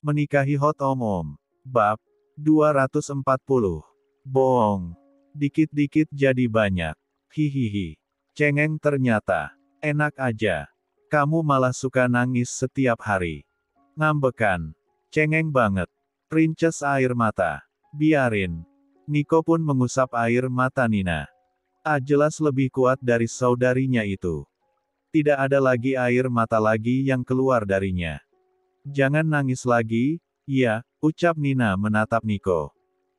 Menikahi Hot Om. Bab 240. Bohong. Dikit-dikit jadi banyak. Hihihi. Cengeng ternyata. Enak aja. Kamu malah suka nangis setiap hari. Ngambekan. Cengeng banget. Rinces air mata. Biarin. Niko pun mengusap air mata Nina. Jelas lebih kuat dari saudarinya itu. Tidak ada lagi air mata lagi yang keluar darinya. Jangan nangis lagi, ya, ucap Nina menatap Niko.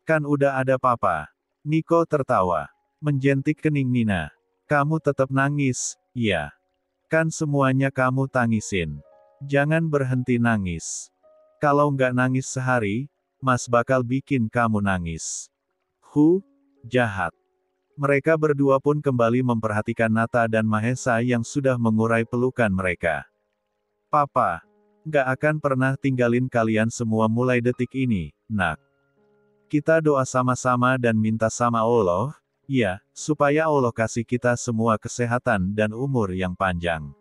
Kan udah ada papa. Niko tertawa. Menjentik kening Nina. Kamu tetap nangis, ya. Kan semuanya kamu tangisin. Jangan berhenti nangis. Kalau nggak nangis sehari, Mas bakal bikin kamu nangis. Jahat. Mereka berdua pun kembali memperhatikan Nata dan Mahesa yang sudah mengurai pelukan mereka. Papa. Gak akan pernah tinggalin kalian semua mulai detik ini, nak. Kita doa sama-sama dan minta sama Allah, ya, supaya Allah kasih kita semua kesehatan dan umur yang panjang.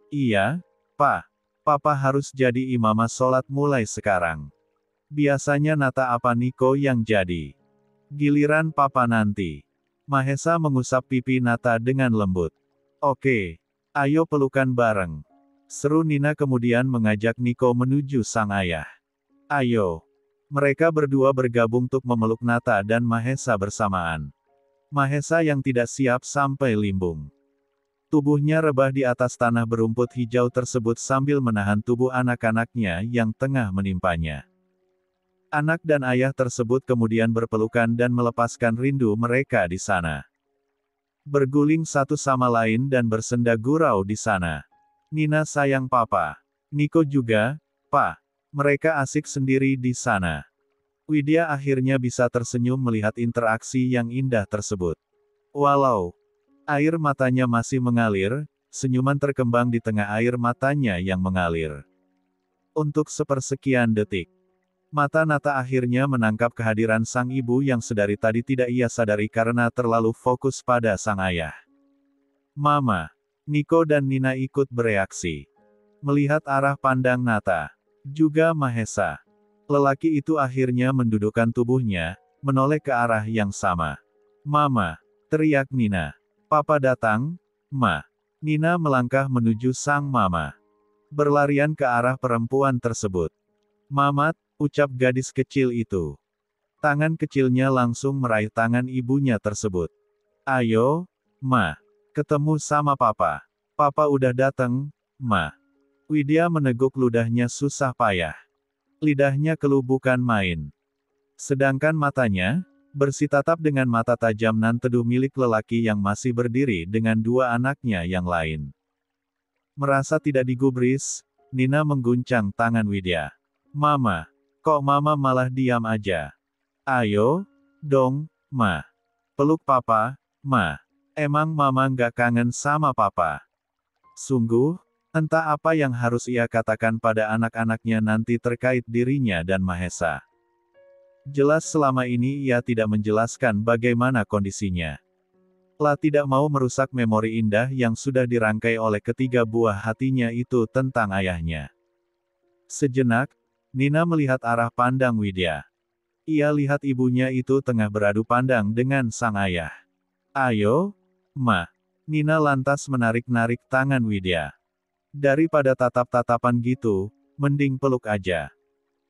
Iya, Pak. Papa harus jadi imamah sholat mulai sekarang. Biasanya Nata apa Niko yang jadi. Giliran Papa nanti. Mahesa mengusap pipi Nata dengan lembut. Oke. Ayo pelukan bareng. Seru Nina kemudian mengajak Niko menuju sang ayah. Ayo. Mereka berdua bergabung untuk memeluk Nata dan Mahesa bersamaan. Mahesa yang tidak siap sampai limbung. Tubuhnya rebah di atas tanah berumput hijau tersebut sambil menahan tubuh anak-anaknya yang tengah menimpanya. Anak dan ayah tersebut kemudian berpelukan dan melepaskan rindu mereka di sana. Berguling satu sama lain dan bersenda gurau di sana. Nina sayang papa. Niko juga, pa. Mereka asik sendiri di sana. Widya akhirnya bisa tersenyum melihat interaksi yang indah tersebut. Walau air matanya masih mengalir, senyuman terkembang di tengah air matanya yang mengalir. Untuk sepersekian detik, mata Nata akhirnya menangkap kehadiran sang ibu yang sedari tadi tidak ia sadari karena terlalu fokus pada sang ayah. Mama. Niko dan Nina ikut bereaksi. Melihat arah pandang Nata. Juga Mahesa. Lelaki itu akhirnya mendudukkan tubuhnya, menoleh ke arah yang sama. Mama. Teriak Nina. Papa datang, Ma. Nina melangkah menuju sang mama. Berlarian ke arah perempuan tersebut. Mamat, ucap gadis kecil itu. Tangan kecilnya langsung meraih tangan ibunya tersebut. Ayo, Ma. Ketemu sama papa. Papa udah dateng, Ma. Widya meneguk ludahnya susah payah. Lidahnya keluh bukan main. Sedangkan matanya, bersitatap dengan mata tajam nan teduh milik lelaki yang masih berdiri dengan dua anaknya yang lain. Merasa tidak digubris, Nina mengguncang tangan Widya. Mama. Kok mama malah diam aja? Ayo, dong, Ma. Peluk papa, Ma. Emang mama nggak kangen sama papa? Sungguh, entah apa yang harus ia katakan pada anak-anaknya nanti terkait dirinya dan Mahesa. Jelas selama ini ia tidak menjelaskan bagaimana kondisinya. Lah tidak mau merusak memori indah yang sudah dirangkai oleh ketiga buah hatinya itu tentang ayahnya. Sejenak, Nina melihat arah pandang Widya. Ia lihat ibunya itu tengah beradu pandang dengan sang ayah. Ayo, Ma. Nina lantas menarik-narik tangan Widya. Daripada tatap-tatapan gitu, mending peluk aja.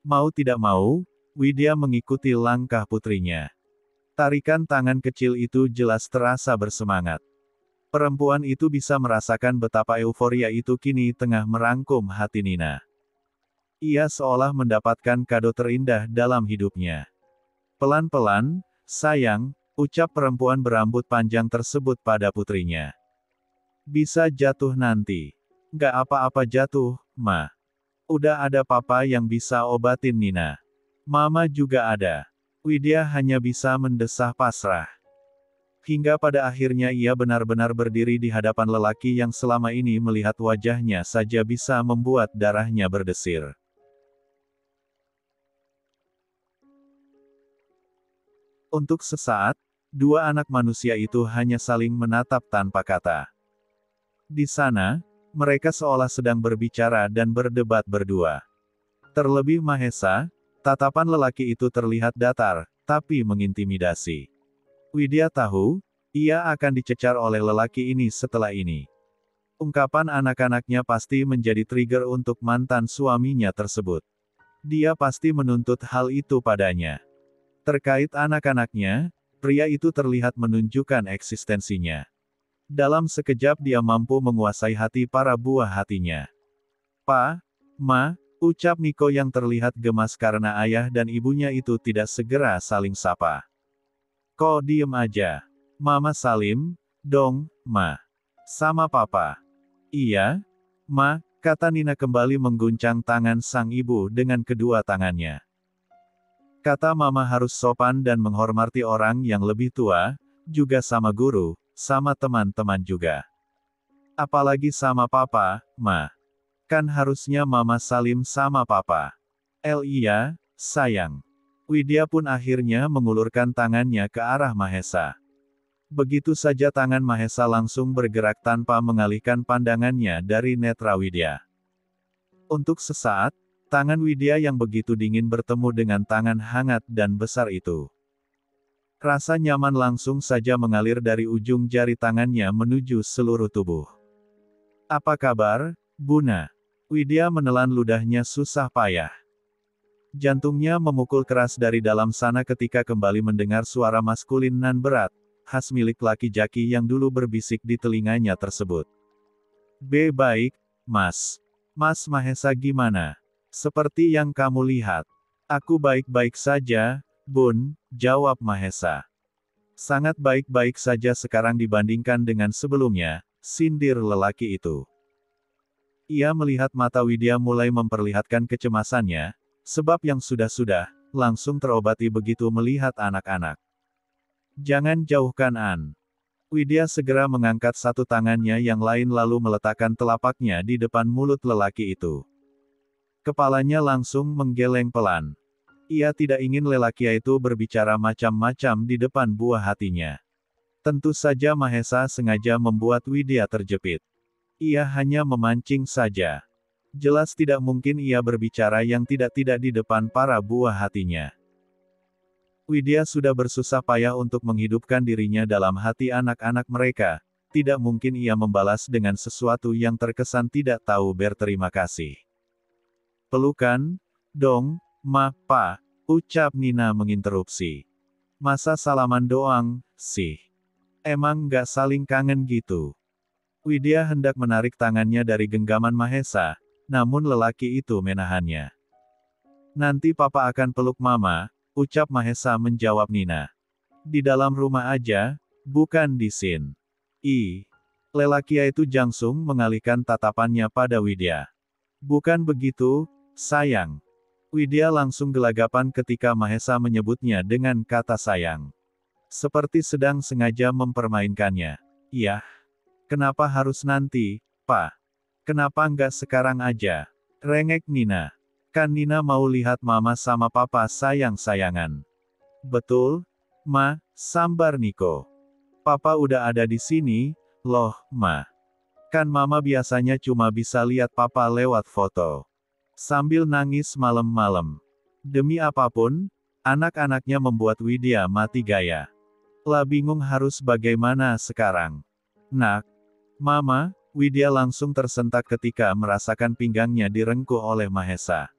Mau tidak mau, Widya mengikuti langkah putrinya. Tarikan tangan kecil itu jelas terasa bersemangat. Perempuan itu bisa merasakan betapa euforia itu kini tengah merangkum hati Nina. Ia seolah mendapatkan kado terindah dalam hidupnya. Pelan-pelan, sayang, ucap perempuan berambut panjang tersebut pada putrinya. Bisa jatuh nanti. Gak apa-apa jatuh, Ma. Udah ada papa yang bisa obatin Nina. Mama juga ada. Widya hanya bisa mendesah pasrah. Hingga pada akhirnya ia benar-benar berdiri di hadapan lelaki yang selama ini melihat wajahnya saja bisa membuat darahnya berdesir. Untuk sesaat, dua anak manusia itu hanya saling menatap tanpa kata. Di sana, mereka seolah sedang berbicara dan berdebat berdua. Terlebih Mahesa, tatapan lelaki itu terlihat datar, tapi mengintimidasi. Widya tahu, ia akan dicecar oleh lelaki ini setelah ini. Ungkapan anak-anaknya pasti menjadi trigger untuk mantan suaminya tersebut. Dia pasti menuntut hal itu padanya. Terkait anak-anaknya, pria itu terlihat menunjukkan eksistensinya. Dalam sekejap dia mampu menguasai hati para buah hatinya. "Pa, Ma," ucap Niko yang terlihat gemas karena ayah dan ibunya itu tidak segera saling sapa. "Kok diem aja? Mama salim, dong, Ma." "Sama Papa." "Iya, Ma," kata Nina kembali mengguncang tangan sang ibu dengan kedua tangannya. Kata Mama harus sopan dan menghormati orang yang lebih tua, juga sama guru, sama teman-teman juga. Apalagi sama Papa, Ma. Kan harusnya Mama salim sama Papa. Iya, sayang." Widya pun akhirnya mengulurkan tangannya ke arah Mahesa. Begitu saja tangan Mahesa langsung bergerak tanpa mengalihkan pandangannya dari netra Widya. Untuk sesaat, tangan Widya yang begitu dingin bertemu dengan tangan hangat dan besar itu. Rasa nyaman langsung saja mengalir dari ujung jari tangannya menuju seluruh tubuh. "Apa kabar, Buna?" Widya menelan ludahnya susah payah. Jantungnya memukul keras dari dalam sana ketika kembali mendengar suara maskulin nan berat, khas milik laki-laki yang dulu berbisik di telinganya tersebut. Baik, Mas. Mas Mahesa gimana? Seperti yang kamu lihat. Aku baik-baik saja, Bun, jawab Mahesa. Sangat baik-baik saja sekarang dibandingkan dengan sebelumnya, sindir lelaki itu. Ia melihat mata Widya mulai memperlihatkan kecemasannya, sebab yang sudah-sudah, langsung terobati begitu melihat anak-anak. "Jangan jauhkan An." Widya segera mengangkat satu tangannya yang lain lalu meletakkan telapaknya di depan mulut lelaki itu. Kepalanya langsung menggeleng pelan. Ia tidak ingin lelaki itu berbicara macam-macam di depan buah hatinya. Tentu saja Mahesa sengaja membuat Widya terjepit. Ia hanya memancing saja. Jelas tidak mungkin ia berbicara yang tidak-tidak di depan para buah hatinya. Widya sudah bersusah payah untuk menghidupkan dirinya dalam hati anak-anak mereka, tidak mungkin ia membalas dengan sesuatu yang terkesan tidak tahu berterima kasih. "Pelukan, dong, Ma, Pa," ucap Nina menginterupsi. "Masa salaman doang, sih? Emang nggak saling kangen gitu?" Widya hendak menarik tangannya dari genggaman Mahesa, namun lelaki itu menahannya. "Nanti Papa akan peluk Mama," ucap Mahesa menjawab Nina. "Di dalam rumah aja, bukan di sini." Lelaki itu langsung mengalihkan tatapannya pada Widya. "Bukan begitu, sayang." Widya langsung gelagapan ketika Mahesa menyebutnya dengan kata sayang. Seperti sedang sengaja mempermainkannya. "Yah, kenapa harus nanti, Pa? Kenapa nggak sekarang aja?" Rengek Nina. "Kan Nina mau lihat Mama sama Papa sayang-sayangan." "Betul, Ma," sambar Niko. "Papa udah ada di sini, loh, Ma. Kan Mama biasanya cuma bisa lihat Papa lewat foto." Sambil nangis malam-malam. Demi apapun, anak-anaknya membuat Widya mati gaya. Lah bingung harus bagaimana sekarang. "Nak, Mama," Widya langsung tersentak ketika merasakan pinggangnya direngkuh oleh Mahesa.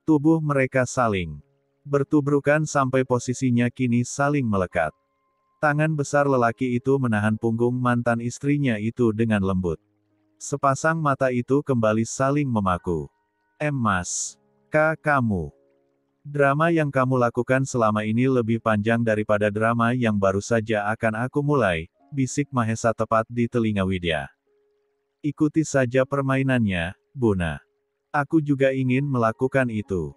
Tubuh mereka saling bertubrukan sampai posisinya kini saling melekat. Tangan besar lelaki itu menahan punggung mantan istrinya itu dengan lembut. Sepasang mata itu kembali saling memaku. Mas, kamu. Drama yang kamu lakukan selama ini lebih panjang daripada drama yang baru saja akan aku mulai," bisik Mahesa tepat di telinga Widya. "Ikuti saja permainannya, Buna. Aku juga ingin melakukan itu.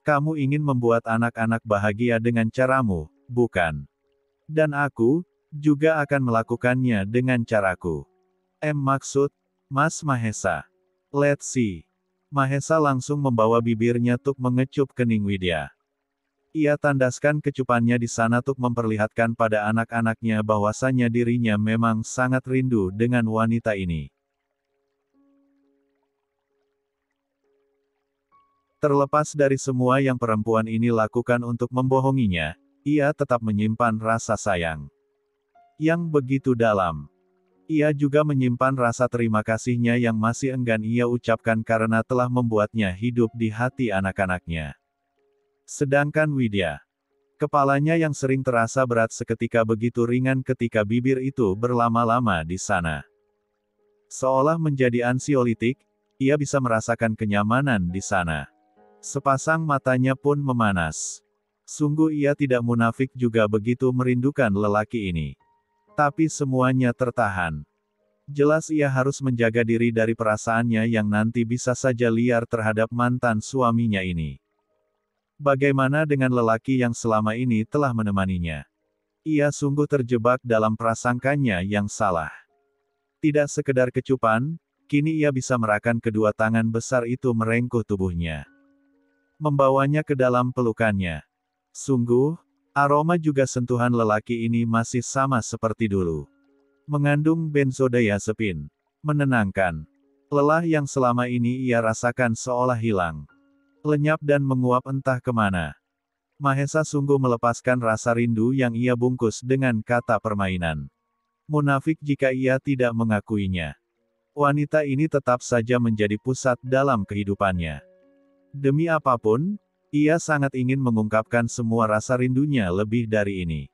Kamu ingin membuat anak-anak bahagia dengan caramu, bukan? Dan aku juga akan melakukannya dengan caraku." Maksud, Mas Mahesa. "Let's see." Mahesa langsung membawa bibirnya tuk mengecup kening Widya. Ia tandaskan kecupannya di sana tuk memperlihatkan pada anak-anaknya bahwasannya dirinya memang sangat rindu dengan wanita ini. Terlepas dari semua yang perempuan ini lakukan untuk membohonginya, ia tetap menyimpan rasa sayang yang begitu dalam. Ia juga menyimpan rasa terima kasihnya yang masih enggan ia ucapkan karena telah membuatnya hidup di hati anak-anaknya. Sedangkan Widya, kepalanya yang sering terasa berat seketika begitu ringan ketika bibir itu berlama-lama di sana. Seolah menjadi ansiolitik, ia bisa merasakan kenyamanan di sana. Sepasang matanya pun memanas. Sungguh ia tidak munafik juga begitu merindukan lelaki ini. Tapi semuanya tertahan. Jelas ia harus menjaga diri dari perasaannya yang nanti bisa saja liar terhadap mantan suaminya ini. Bagaimana dengan lelaki yang selama ini telah menemaninya? Ia sungguh terjebak dalam prasangkanya yang salah. Tidak sekedar kecupan, kini ia bisa merasakan kedua tangan besar itu merengkuh tubuhnya, membawanya ke dalam pelukannya. Sungguh, aroma juga sentuhan lelaki ini masih sama seperti dulu. Mengandung benzodiazepin. Menenangkan. Lelah yang selama ini ia rasakan seolah hilang. Lenyap dan menguap entah kemana. Mahesa sungguh melepaskan rasa rindu yang ia bungkus dengan kata permainan. Munafik jika ia tidak mengakuinya. Wanita ini tetap saja menjadi pusat dalam kehidupannya. Demi apapun, ia sangat ingin mengungkapkan semua rasa rindunya lebih dari ini.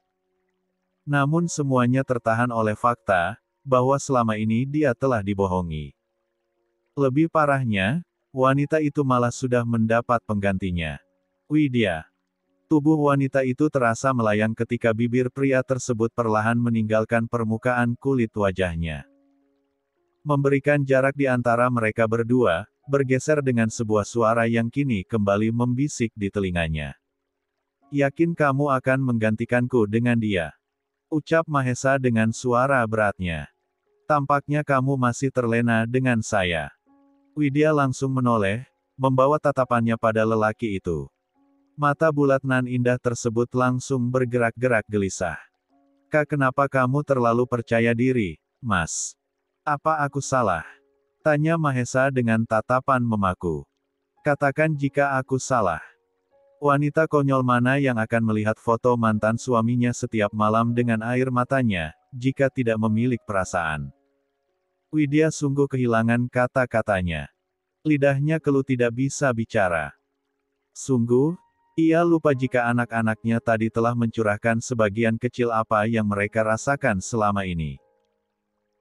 Namun semuanya tertahan oleh fakta, bahwa selama ini dia telah dibohongi. Lebih parahnya, wanita itu malah sudah mendapat penggantinya. Widya. Tubuh wanita itu terasa melayang ketika bibir pria tersebut perlahan meninggalkan permukaan kulit wajahnya. Memberikan jarak di antara mereka berdua, bergeser dengan sebuah suara yang kini kembali membisik di telinganya. Yakin kamu akan menggantikanku dengan dia? Ucap Mahesa dengan suara beratnya. Tampaknya kamu masih terlena dengan saya. Widya langsung menoleh, membawa tatapannya pada lelaki itu. Mata bulat nan indah tersebut langsung bergerak-gerak gelisah. Kenapa kamu terlalu percaya diri, Mas? Apa aku salah? Tanya Mahesa dengan tatapan memaku. Katakan jika aku salah. Wanita konyol mana yang akan melihat foto mantan suaminya setiap malam dengan air matanya, jika tidak memiliki perasaan? Widya sungguh kehilangan kata-katanya. Lidahnya keluh tidak bisa bicara. Sungguh, ia lupa jika anak-anaknya tadi telah mencurahkan sebagian kecil apa yang mereka rasakan selama ini.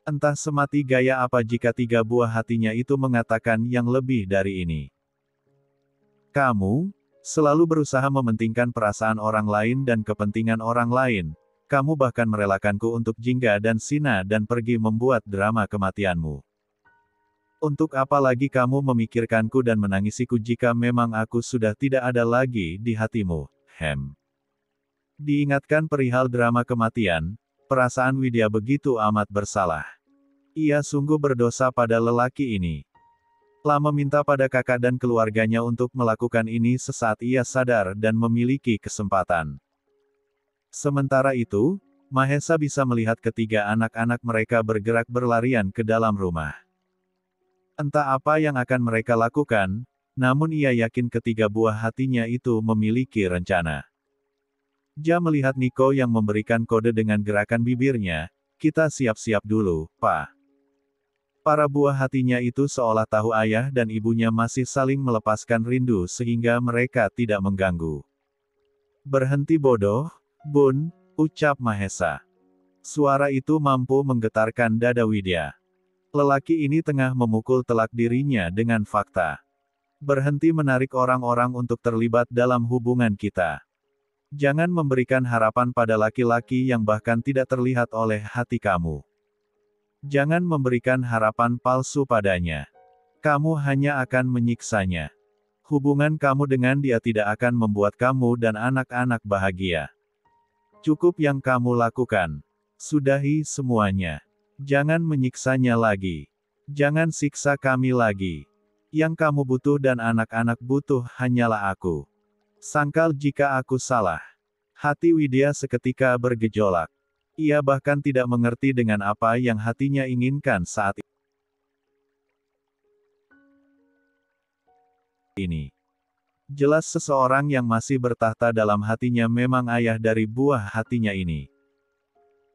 Entah semati gaya apa jika tiga buah hatinya itu mengatakan yang lebih dari ini. Kamu selalu berusaha mementingkan perasaan orang lain dan kepentingan orang lain. Kamu bahkan merelakanku untuk Jingga dan Sina dan pergi membuat drama kematianmu. Untuk apa lagi kamu memikirkanku dan menangisiku jika memang aku sudah tidak ada lagi di hatimu, Diingatkan perihal drama kematian, perasaan Widya begitu amat bersalah. Ia sungguh berdosa pada lelaki ini. Lama minta pada kakak dan keluarganya untuk melakukan ini sesaat ia sadar dan memiliki kesempatan. Sementara itu, Mahesa bisa melihat ketiga anak-anak mereka bergerak berlarian ke dalam rumah. Entah apa yang akan mereka lakukan, namun ia yakin ketiga buah hatinya itu memiliki rencana. Ja melihat Niko yang memberikan kode dengan gerakan bibirnya, kita siap-siap dulu, Pak. Para buah hatinya itu seolah tahu ayah dan ibunya masih saling melepaskan rindu sehingga mereka tidak mengganggu. Berhenti bodoh, Bun, ucap Mahesa. Suara itu mampu menggetarkan dada Widya. Lelaki ini tengah memukul telak dirinya dengan fakta. Berhenti menarik orang-orang untuk terlibat dalam hubungan kita. Jangan memberikan harapan pada laki-laki yang bahkan tidak terlihat oleh hati kamu. Jangan memberikan harapan palsu padanya. Kamu hanya akan menyiksanya. Hubungan kamu dengan dia tidak akan membuat kamu dan anak-anak bahagia. Cukup yang kamu lakukan. Sudahi semuanya. Jangan menyiksanya lagi. Jangan siksa kami lagi. Yang kamu butuh dan anak-anak butuh hanyalah aku. Sangkal jika aku salah. Hati Widya seketika bergejolak. Ia bahkan tidak mengerti dengan apa yang hatinya inginkan saat ini. Jelas seseorang yang masih bertahta dalam hatinya memang ayah dari buah hatinya ini.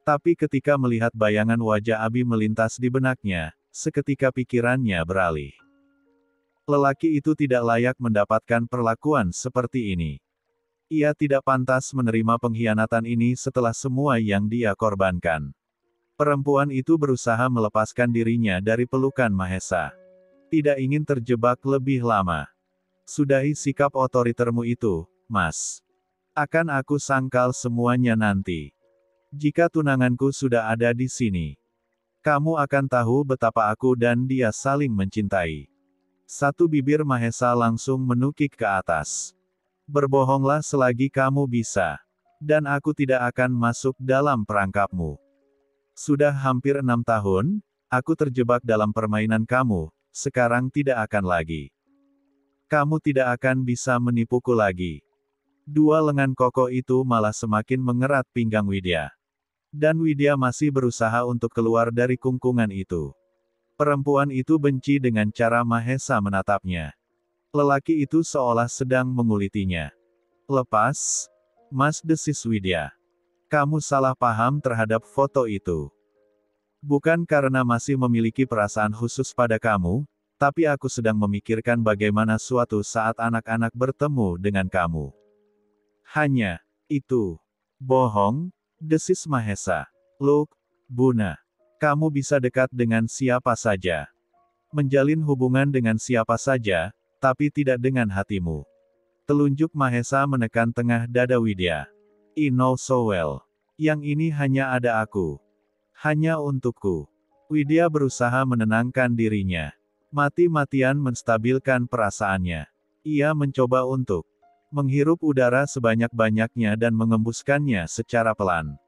Tapi ketika melihat bayangan wajah Abi melintas di benaknya, seketika pikirannya beralih. Lelaki itu tidak layak mendapatkan perlakuan seperti ini. Ia tidak pantas menerima pengkhianatan ini setelah semua yang dia korbankan. Perempuan itu berusaha melepaskan dirinya dari pelukan Mahesa. Tidak ingin terjebak lebih lama. Sudahi sikap otoritermu itu, Mas. Akan aku sangkal semuanya nanti. Jika tunanganku sudah ada di sini, kamu akan tahu betapa aku dan dia saling mencintai. Satu bibir Mahesa langsung menukik ke atas. Berbohonglah selagi kamu bisa. Dan aku tidak akan masuk dalam perangkapmu. Sudah hampir 6 tahun, aku terjebak dalam permainan kamu, sekarang tidak akan lagi. Kamu tidak akan bisa menipuku lagi. Dua lengan kokoh itu malah semakin mengerat pinggang Widya. Dan Widya masih berusaha untuk keluar dari kungkungan itu. Perempuan itu benci dengan cara Mahesa menatapnya. Lelaki itu seolah sedang mengulitinya. Lepas, Mas, desis Widya. Kamu salah paham terhadap foto itu. Bukan karena masih memiliki perasaan khusus pada kamu, tapi aku sedang memikirkan bagaimana suatu saat anak-anak bertemu dengan kamu. Hanya itu. Bohong, desis Mahesa. Look, Buna. Kamu bisa dekat dengan siapa saja. Menjalin hubungan dengan siapa saja, tapi tidak dengan hatimu. Telunjuk Mahesa menekan tengah dada Widya. I know so well. Yang ini hanya ada aku. Hanya untukku. Widya berusaha menenangkan dirinya. Mati-matian menstabilkan perasaannya. Ia mencoba untuk menghirup udara sebanyak-banyaknya dan mengembuskannya secara pelan.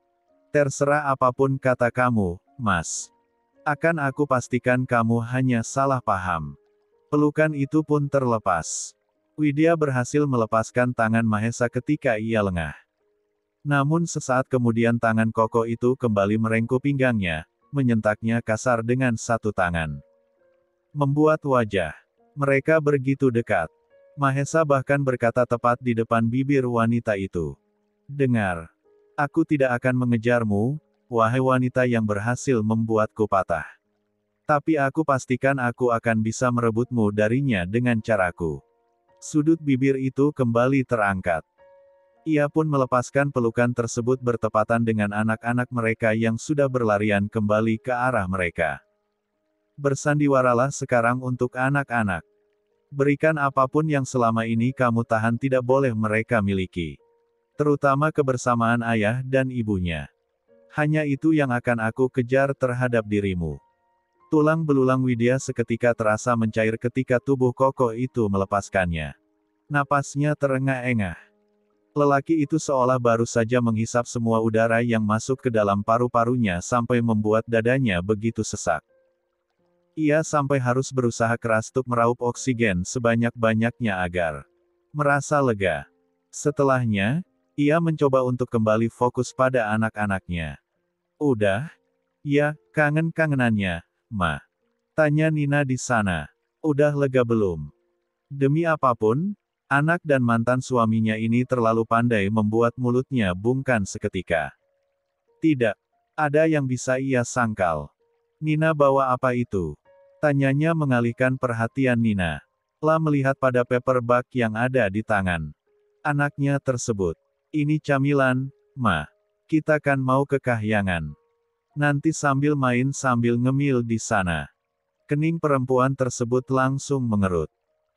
Terserah apapun kata kamu, Mas. Akan aku pastikan kamu hanya salah paham. Pelukan itu pun terlepas. Widya berhasil melepaskan tangan Mahesa ketika ia lengah. Namun sesaat kemudian tangan kokoh itu kembali merengkuh pinggangnya, menyentaknya kasar dengan satu tangan. Membuat wajah mereka begitu dekat. Mahesa bahkan berkata tepat di depan bibir wanita itu. Dengar. Aku tidak akan mengejarmu, wahai wanita yang berhasil membuatku patah. Tapi aku pastikan aku akan bisa merebutmu darinya dengan caraku. Sudut bibir itu kembali terangkat. Ia pun melepaskan pelukan tersebut bertepatan dengan anak-anak mereka yang sudah berlarian kembali ke arah mereka. Bersandiwaralah sekarang untuk anak-anak. Berikan apapun yang selama ini kamu tahan tidak boleh mereka miliki. Terutama kebersamaan ayah dan ibunya. Hanya itu yang akan aku kejar terhadap dirimu. Tulang belulang Widya seketika terasa mencair ketika tubuh kokoh itu melepaskannya. Napasnya terengah-engah. Lelaki itu seolah baru saja menghisap semua udara yang masuk ke dalam paru-parunya sampai membuat dadanya begitu sesak. Ia sampai harus berusaha keras untuk meraup oksigen sebanyak-banyaknya agar merasa lega. Setelahnya, ia mencoba untuk kembali fokus pada anak-anaknya. Udah? Ya, kangen-kangenannya, Ma. Tanya Nina di sana. Udah lega belum? Demi apapun, anak dan mantan suaminya ini terlalu pandai membuat mulutnya bungkan seketika. Tidak. Ada yang bisa ia sangkal. Nina bawa apa itu? Tanyanya mengalihkan perhatian Nina. Lah melihat pada paperback yang ada di tangan anaknya tersebut. Ini camilan, Ma. Kita kan mau ke kahyangan. Nanti sambil main sambil ngemil di sana. Kening perempuan tersebut langsung mengerut.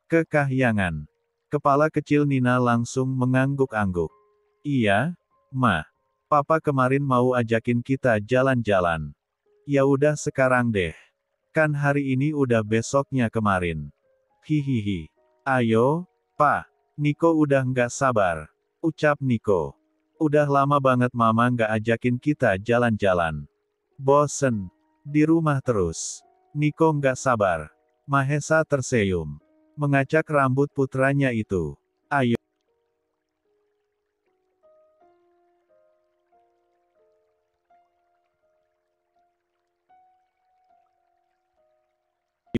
Ke kahyangan. Kepala kecil Nina langsung mengangguk-angguk. Iya, Ma. Papa kemarin mau ajakin kita jalan-jalan. Ya udah sekarang deh. Kan hari ini udah besoknya kemarin. Hihihi. Ayo, Pa. Niko udah nggak sabar. Ucap Niko. Udah lama banget Mama nggak ajakin kita jalan-jalan. Bosen. Di rumah terus. Niko nggak sabar. Mahesa tersenyum. Mengacak rambut putranya itu. Ayo.